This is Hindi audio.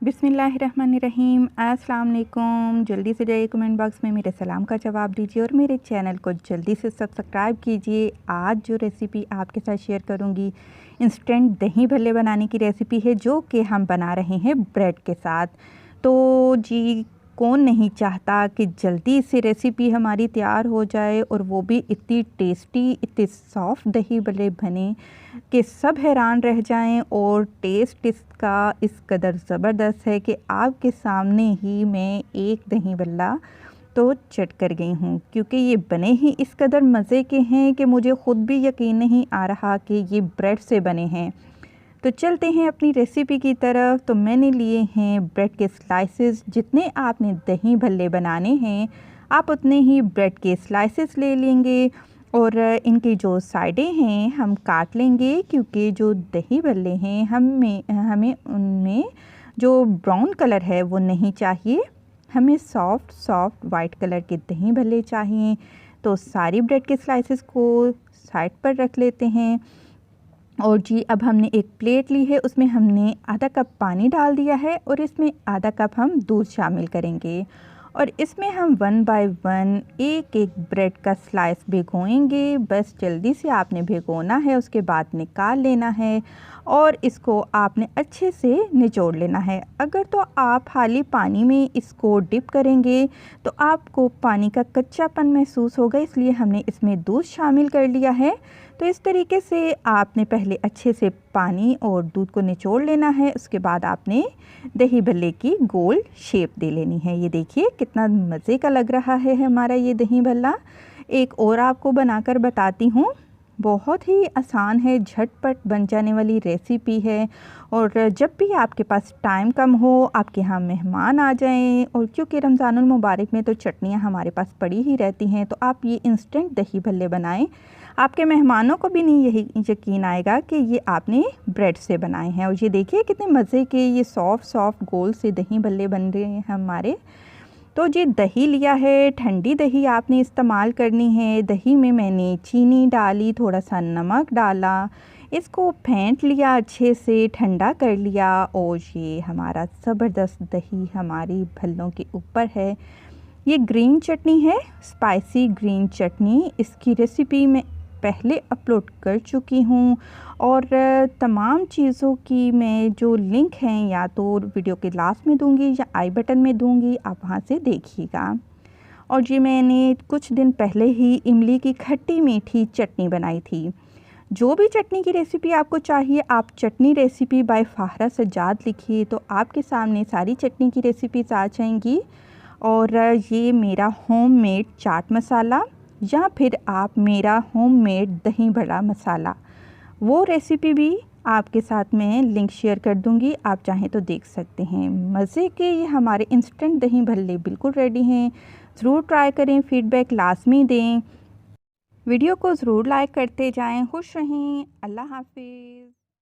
बिस्मिल्लाहिर्रहमानिर्रहीम। अस्सलाम वालेकुम। जल्दी से जाइए कमेंट बॉक्स में मेरे सलाम का जवाब दीजिए और मेरे चैनल को जल्दी से सब्सक्राइब कीजिए। आज जो रेसिपी आपके साथ शेयर करूंगी इंस्टेंट दही भल्ले बनाने की रेसिपी है, जो कि हम बना रहे हैं ब्रेड के साथ। तो जी, कौन नहीं चाहता कि जल्दी से रेसिपी हमारी तैयार हो जाए और वो भी इतनी टेस्टी, इतने सॉफ्ट दही भल्ले बने कि सब हैरान रह जाएं। और टेस्ट इसका इस कदर ज़बरदस्त है कि आपके सामने ही मैं एक दही भल्ला तो चट कर गई हूँ, क्योंकि ये बने ही इस कदर मज़े के हैं कि मुझे ख़ुद भी यकीन नहीं आ रहा कि ये ब्रेड से बने हैं। तो चलते हैं अपनी रेसिपी की तरफ। तो मैंने लिए हैं ब्रेड के स्लाइसेस। जितने आपने दही भल्ले बनाने हैं आप उतने ही ब्रेड के स्लाइसेस ले लेंगे और इनकी जो साइडें हैं हम काट लेंगे, क्योंकि जो दही भल्ले हैं हमें उनमें जो ब्राउन कलर है वो नहीं चाहिए, हमें सॉफ्ट वाइट कलर के दही भल्ले चाहिए। तो सारी ब्रेड के स्लाइसेस को साइड पर रख लेते हैं। और जी, अब हमने एक प्लेट ली है, उसमें हमने आधा कप पानी डाल दिया है और इसमें आधा कप हम दूध शामिल करेंगे और इसमें हम 1 बाय 1 एक एक ब्रेड का स्लाइस भिगोएंगे। बस जल्दी से आपने भिगोना है, उसके बाद निकाल लेना है और इसको आपने अच्छे से निचोड़ लेना है। अगर तो आप खाली पानी में इसको डिप करेंगे तो आपको पानी का कच्चापन महसूस होगा, इसलिए हमने इसमें दूध शामिल कर लिया है। तो इस तरीके से आपने पहले अच्छे से पानी और दूध को निचोड़ लेना है, उसके बाद आपने दही भल्ले की गोल शेप दे लेनी है। ये देखिए कितना मज़े का लग रहा है हमारा ये दही भल्ला। एक और आपको बनाकर बताती हूँ, बहुत ही आसान है, झटपट बन जाने वाली रेसिपी है। और जब भी आपके पास टाइम कम हो, आपके यहाँ मेहमान आ जाएं, और क्योंकि रमज़ानुल मुबारक में तो चटनियाँ हमारे पास पड़ी ही रहती हैं, तो आप ये इंस्टेंट दही भल्ले बनाएं। आपके मेहमानों को भी नहीं यही यकीन आएगा कि ये आपने ब्रेड से बनाए हैं। और ये देखिए कितने मज़े के ये सॉफ्ट गोल से दही भल्ले बन रहे हैं हमारे। तो जी, दही लिया है, ठंडी दही आपने इस्तेमाल करनी है। दही में मैंने चीनी डाली, थोड़ा सा नमक डाला, इसको फेंट लिया, अच्छे से ठंडा कर लिया और ये हमारा ज़बरदस्त दही हमारी भल्लों के ऊपर है। ये ग्रीन चटनी है, स्पाइसी ग्रीन चटनी। इसकी रेसिपी मैं पहले अपलोड कर चुकी हूँ और तमाम चीज़ों की मैं जो लिंक हैं या तो वीडियो के लास्ट में दूंगी या आई बटन में दूंगी, आप वहाँ से देखिएगा। और जी, मैंने कुछ दिन पहले ही इमली की खट्टी मीठी चटनी बनाई थी। जो भी चटनी की रेसिपी आपको चाहिए, आप चटनी रेसिपी बाय फाहरा सज्जाद लिखिए तो आपके सामने सारी चटनी की रेसिपीज आ जाएंगी। और ये मेरा होममेड चाट मसाला या फिर आप मेरा होममेड दही बड़ा मसाला, वो रेसिपी भी आपके साथ मैं लिंक शेयर कर दूंगी, आप चाहें तो देख सकते हैं। मज़े के ये हमारे इंस्टेंट दही भल्ले बिल्कुल रेडी हैं। ज़रूर ट्राई करें, फीडबैक लाजमी दें, वीडियो को ज़रूर लाइक करते जाएं। खुश रहें। अल्लाह हाफिज़।